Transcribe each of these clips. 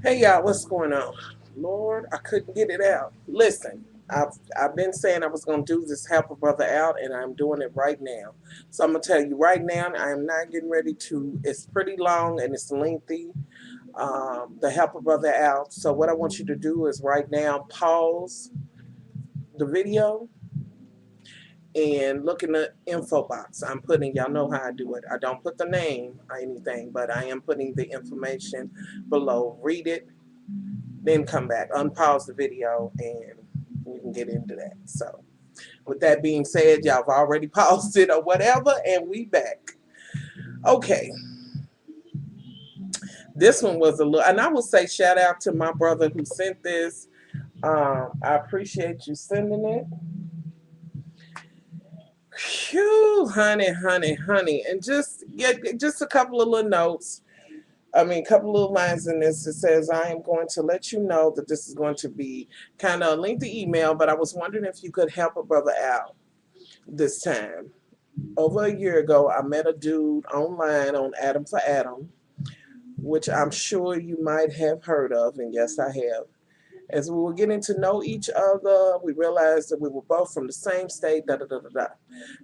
Hey y'all, what's going on? Lord, I couldn't get it out. Listen, I've been saying I was gonna do this help a brother out, and I'm doing it right now. So I'm gonna tell you right now, I am not getting ready to. It's pretty long and it's lengthy. The help a brother out. So what I want you to do is right now pause the video and look in the info box. I'm putting, y'all know how I do it. I don't put the name or anything, but I am putting the information below. Read it, then come back, unpause the video, and we can get into that. So, with that being said, y'all have already paused it or whatever, and we back. Okay, this one was a little, and I will say shout out to my brother who sent this. I appreciate you sending it. Phew, honey, honey, honey, and just get just a couple of little notes. I mean, a couple little lines in this. It says, I am going to let you know that this is going to be kind of a lengthy email, but I was wondering if you could help a brother out this time. Over a year ago, I met a dude online on Adam for Adam, which I'm sure you might have heard of, and yes, I have. As we were getting to know each other, we realized that we were both from the same state, da da da da da.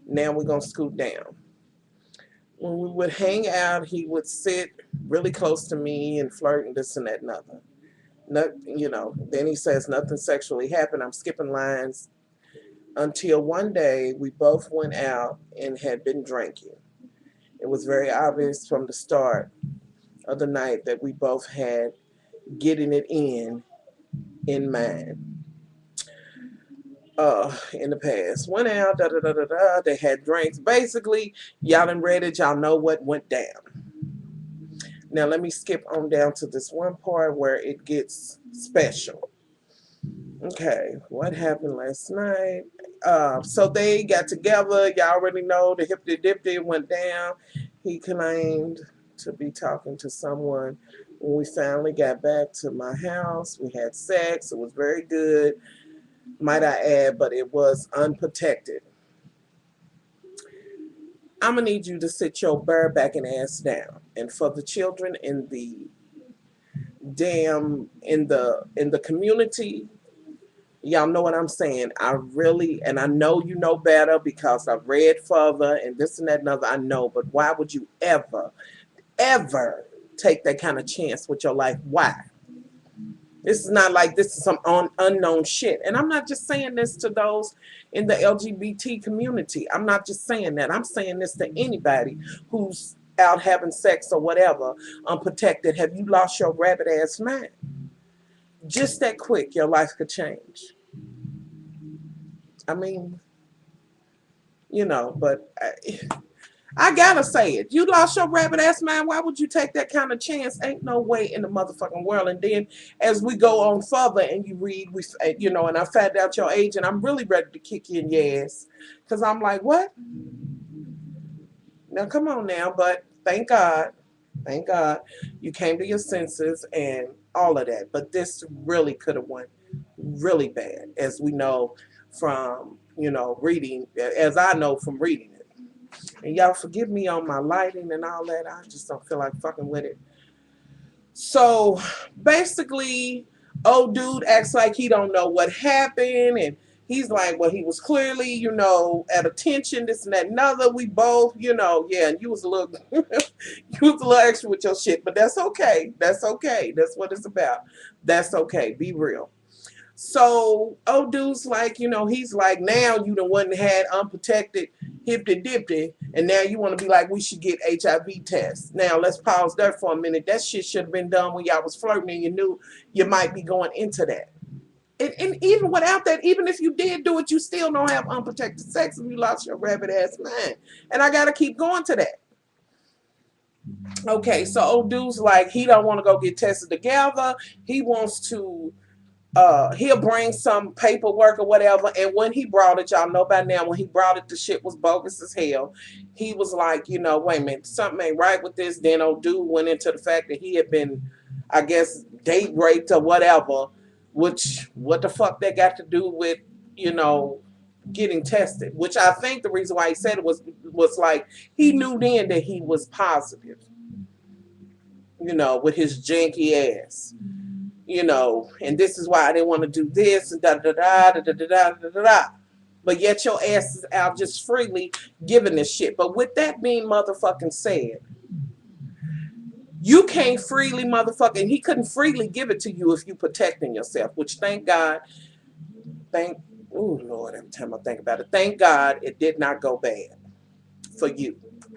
Now we're going to scoot down. When we would hang out, he would sit really close to me and flirt and this and that and other. Then he says nothing sexually happened. I'm skipping lines until one day we both went out and had been drinking. It was very obvious from the start of the night that we both had getting it in mind. In the past. Went out, da da da da da. They had drinks. Basically, y'all done read it. Y'all know what went down. Now let me skip on down to this one part where it gets special. Okay, what happened last night? So they got together. Y'all already know the hippity dippity went down. He claimed to be talking to someone. When we finally got back to my house, we had sex. It was very good, might I add, but it was unprotected. I'm gonna need you to sit your barebacking ass down. And for the children in the in the community, y'all know what I'm saying. I really, and I know you know better because I've read further and this and that and other. I know, but why would you ever take that kind of chance with your life? Why? This is not like this is some unknown shit. And I'm not just saying this to those in the LGBT community. I'm not just saying that. I'm saying this to anybody who's out having sex or whatever unprotected. Have you lost your rabbit ass mind? Just that quick, your life could change. I mean, but I gotta say it. You lost your rabbit ass mind. Why would you take that kind of chance? Ain't no way in the motherfucking world. And then as we go on further and you read, and I found out your age, and I'm really ready to kick you in your ass, because I'm like, what? Now come on now, but thank God, you came to your senses and all of that. But this really could have went really bad, as we know from reading, as I know from reading it. And y'all forgive me on my lighting and all that. I just don't feel like fucking with it. So basically, old dude acts like he don't know what happened, and he's like, well, he was clearly, at attention, this and that and other. We both, yeah, and you was a little you was a little extra with your shit, but that's okay. That's okay. That's what it's about. That's okay. Be real. So old dude's like, he's like, now you the one that had unprotected hippity dippity, and now you want to be like, we should get HIV tests. Now let's pause there for a minute. That shit should have been done when y'all was flirting and you knew you might be going into that. And even without that, even if you did do it, you still don't have unprotected sex if you lost your rabbit ass mind. And I gotta keep going to that. Okay, so old dude's like, he don't want to go get tested together. He wants to he'll bring some paperwork or whatever. And when he brought it, y'all know by now, when he brought it, the shit was bogus as hell. He was like, wait a minute, something ain't right with this. Then old dude went into the fact that he had been, I guess, date raped or whatever, which, what the fuck that got to do with, you know, getting tested, which I think the reason why he said it was like he knew then that he was positive. with his janky ass, and this is why I didn't want to do this and da da da da da da da da da da. But yet your ass is out just freely giving this shit. But with that being motherfucking said, you can't freely motherfucking, he couldn't freely give it to you if you protecting yourself, which thank God, thank, oh Lord, every time I think about it, thank God it did not go bad for you.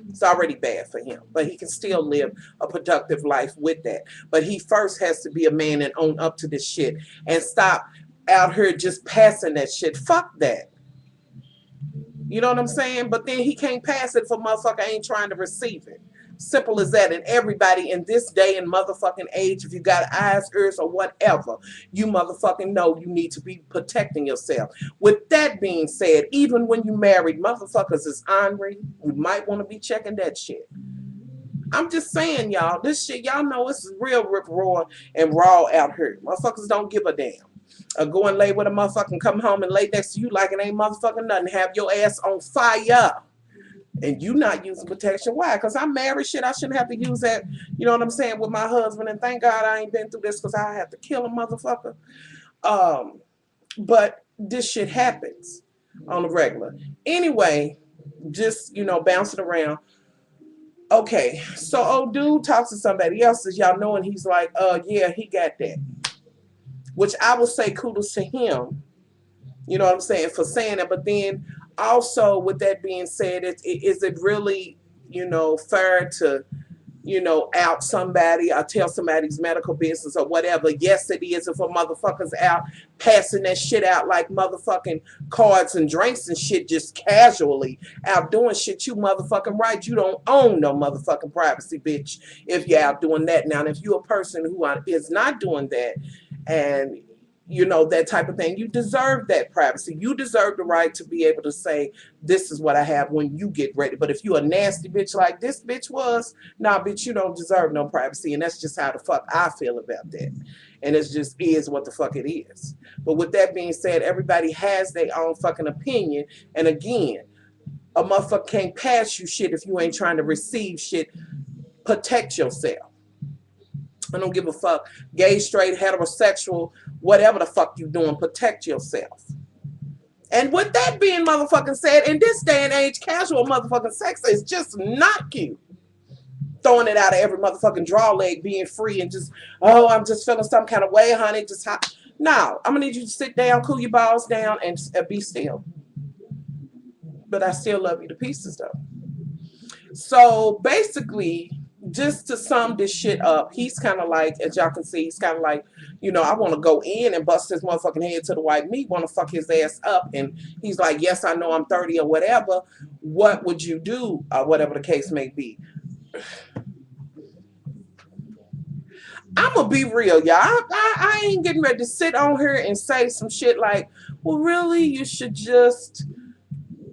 It's already bad for him, but he can still live a productive life with that. But he first has to be a man and own up to this shit and stop out here just passing that shit. Fuck that. You know what I'm saying? But then he can't pass it if a motherfucker ain't trying to receive it. Simple as that. And everybody in this day and motherfucking age, if you got eyes, ears, or whatever, you motherfucking know you need to be protecting yourself. With that being said, even when you married, motherfuckers is ornery. You might want to be checking that shit. I'm just saying, y'all, this shit, y'all know it's real rip roar and raw out here. Motherfuckers don't give a damn. Go and lay with a motherfucking come home and lay next to you like it ain't motherfucking nothing. Have your ass on fire. And you not using protection. Why? Because I'm married, shit. I shouldn't have to use that, you know what I'm saying, with my husband. And thank God I ain't been through this because I have to kill a motherfucker. But this shit happens on the regular. Anyway, just, bouncing around. Okay, so old dude talks to somebody else, as y'all know, and he's like, yeah, he got that. Which I will say kudos to him, you know what I'm saying, for saying that. But then also, with that being said, is it really, fair to, out somebody or tell somebody's medical business or whatever? Yes, it is. If a motherfucker's out passing that shit out like motherfucking cards and drinks and shit, just casually out doing shit, you motherfucking right. You don't own no motherfucking privacy, bitch, if you're out doing that. Now, if you're a person who is not doing that, and that type of thing, you deserve that privacy. You deserve the right to be able to say, this is what I have when you get ready. But if you a nasty bitch like this bitch was, nah, bitch, you don't deserve no privacy. And that's just how the fuck I feel about that. And it just is what the fuck it is. But with that being said, everybody has their own fucking opinion. And again, a motherfucker can't pass you shit if you ain't trying to receive shit. Protect yourself. I don't give a fuck. Gay, straight, heterosexual, whatever the fuck you doing, protect yourself. And with that being motherfucking said, in this day and age, casual motherfucking sex is just not cute. Throwing it out of every motherfucking draw leg, being free and just, oh, I'm just feeling some kind of way, honey. Just hot. No, I'm gonna need you to sit down, cool your balls down, and be still. But I still love you to pieces, though. So basically, just to sum this shit up, he's kind of like, as y'all can see, he's kind of like, I want to go in and bust his motherfucking head to the white meat, want to fuck his ass up. And he's like, yes, I know I'm 30 or whatever. What would you do? Or whatever the case may be. I'm going to be real, y'all. I ain't getting ready to sit on here and say some shit like, well, really, you should just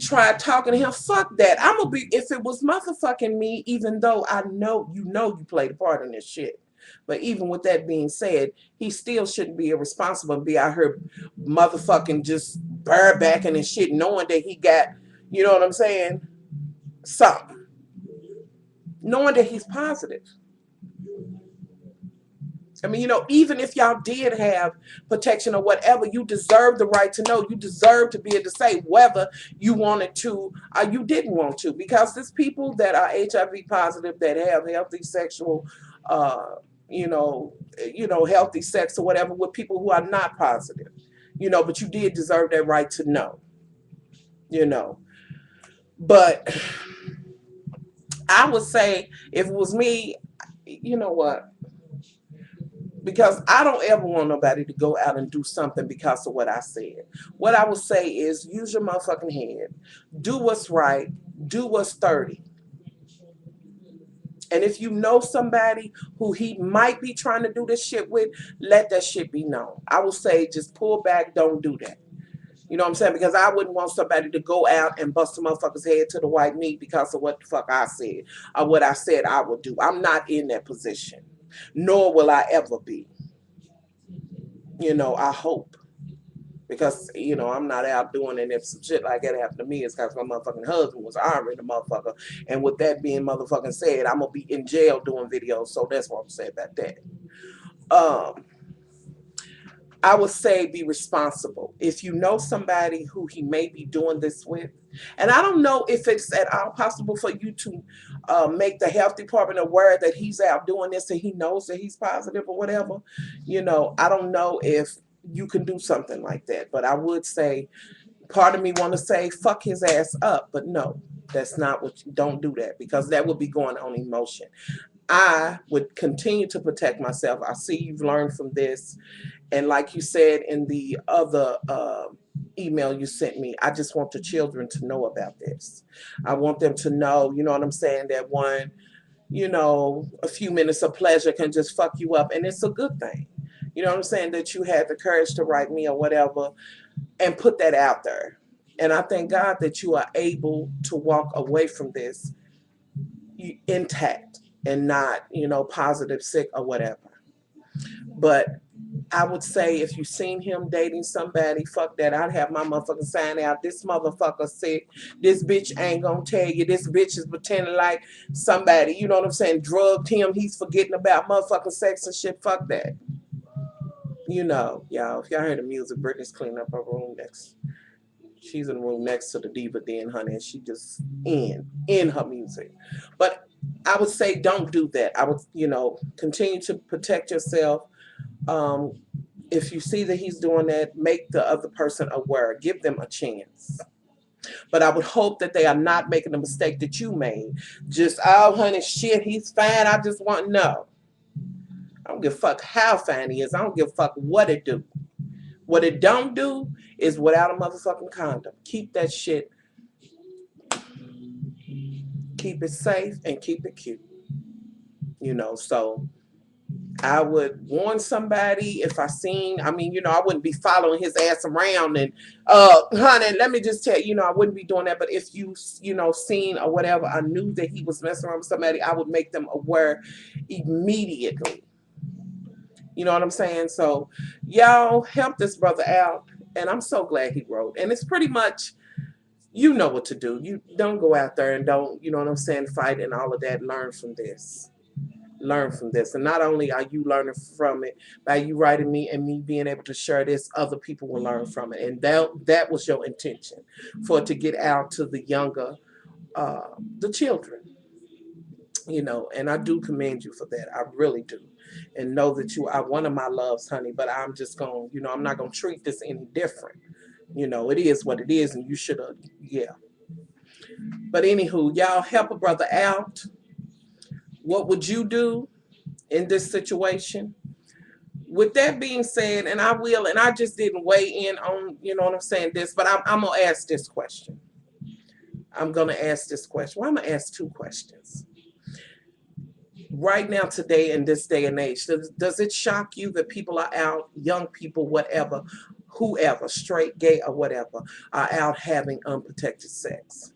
try talking to him. Fuck that. I'm gonna be, if it was motherfucking me, even though I know you played a part in this shit. But even with that being said, he still shouldn't be irresponsible and be out here motherfucking just barebacking and shit, knowing that he got, you know what I'm saying, something. Knowing that he's positive. I mean, even if y'all did have protection or whatever, you deserve the right to know. You deserve to be able to say whether you wanted to or you didn't want to. Because there's people that are HIV positive that have healthy sexual, healthy sex or whatever with people who are not positive. But you did deserve that right to know. But I would say if it was me, you know what? Because I don't ever want nobody to go out and do something because of what I said. What I would say is use your motherfucking head. Do what's right. Do what's 30. And if you know somebody who he might be trying to do this shit with, let that shit be known. I will say just pull back. Don't do that. You know what I'm saying? Because I wouldn't want somebody to go out and bust a motherfucker's head to the white meat because of what the fuck I said or what I said I would do. I'm not in that position. Nor will I ever be. I hope. Because, you know, I'm not out doing it. If some shit like that happened to me, it's because my motherfucking husband was armoring the motherfucker. And with that being motherfucking said, I'm going to be in jail doing videos. So that's what I'm saying about that. Um, I would say be responsible. If you know somebody who he may be doing this with, and I don't know if it's at all possible for you to make the health department aware that he's out doing this and he knows that he's positive or whatever. You know, I don't know if you can do something like that, but I would say part of me want to say fuck his ass up, but no, that's not what you don't do that because that would be going on emotion. I would continue to protect myself. I see you've learned from this. And like you said in the other email you sent me, I just want the children to know about this. I want them to know, you know what I'm saying, that one, you know, a few minutes of pleasure can just fuck you up. And it's a good thing. You know what I'm saying? That you had the courage to write me or whatever and put that out there. And I thank God that you are able to walk away from this intact and not, you know, positive, sick, or whatever. But I would say if you seen him dating somebody, fuck that. I'd have my motherfucking sign out. This motherfucker sick. This bitch ain't gonna tell you. This bitch is pretending like somebody, you know what I'm saying, drugged him. He's forgetting about motherfucking sex and shit. Fuck that. You know, y'all, if y'all heard the music, Britney's cleaning up her room next. She's in the room next to the diva den, honey, and she just in her music. But I would say don't do that. I would, you know, continue to protect yourself. Um, if you see that he's doing that, make the other person aware. Give them a chance. But I would hope that they are not making the mistake that you made. Just, oh, honey, shit, he's fine. I just want no. I don't give a fuck how fine he is. I don't give a fuck what it do. What it don't do is without a motherfucking condom. Keep that shit. Keep it safe and keep it cute. You know, so I would warn somebody if I seen, I mean, you know, I wouldn't be following his ass around and, honey, let me just tell you, you know, I wouldn't be doing that. But if you know, seen or whatever, I knew that he was messing around with somebody, I would make them aware immediately. You know what I'm saying? So y'all help this brother out. And I'm so glad he wrote. And it's pretty much, you know what to do. You don't go out there and don't, you know what I'm saying, fight and all of that. Learn from this. Learn from this. And not only are you learning from it by you writing me and me being able to share this, other people will learn from it. And that was your intention, for it to get out to the younger, the children. You know, and I do commend you for that. I really do. And know that you are one of my loves, honey. But I'm just going, you know, I'm not going to treat this any different. You know, it is what it is, and you should have, yeah. But anywho, y'all help a brother out. What would you do in this situation? With that being said, and I will, and I just didn't weigh in on, you know what I'm saying, this, but I'm going to ask this question. I'm going to ask this question. Well, I'm going to ask two questions. Right now, today, in this day and age, does it shock you that people are out, young people, whatever, whoever, straight, gay, or whatever, are out having unprotected sex?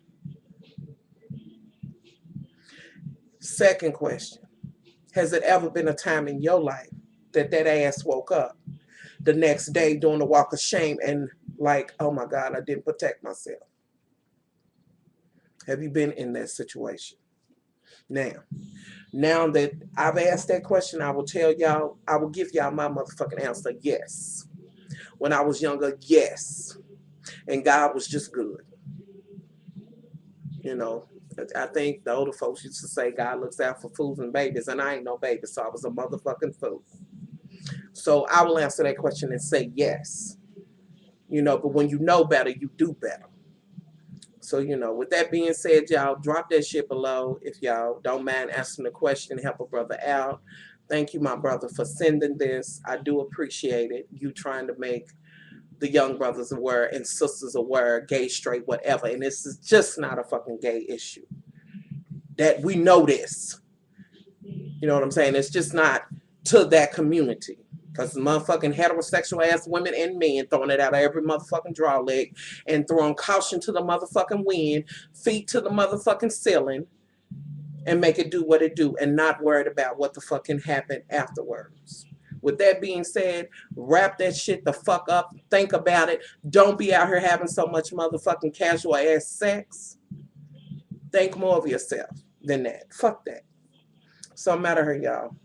Second question, has it ever been a time in your life that ass woke up the next day doing the walk of shame and like, oh my God, I didn't protect myself? Have you been in that situation? Now that I've asked that question, I will tell y'all, I will give y'all my motherfucking answer. Yes. When I was younger, yes. And God was just good. You know, I think the older folks used to say God looks out for fools and babies, and I ain't no baby, so I was a motherfucking fool. So I will answer that question and say yes. You know, but when you know better, you do better. So, you know, with that being said, y'all, drop that shit below if y'all don't mind answering the question, help a brother out. Thank you, my brother, for sending this. I do appreciate it. You trying to make the young brothers aware and sisters aware, gay, straight, whatever. And this is just not a fucking gay issue. That we know this. You know what I'm saying? It's just not to that community. Because the motherfucking heterosexual ass women and men throwing it out of every motherfucking draw leg and throwing caution to the motherfucking wind, feet to the motherfucking ceiling, and make it do what it do and not worried about what the fucking happened afterwards. With that being said, wrap that shit the fuck up. Think about it. Don't be out here having so much motherfucking casual ass sex. Think more of yourself than that. Fuck that. So I'm out of here, y'all.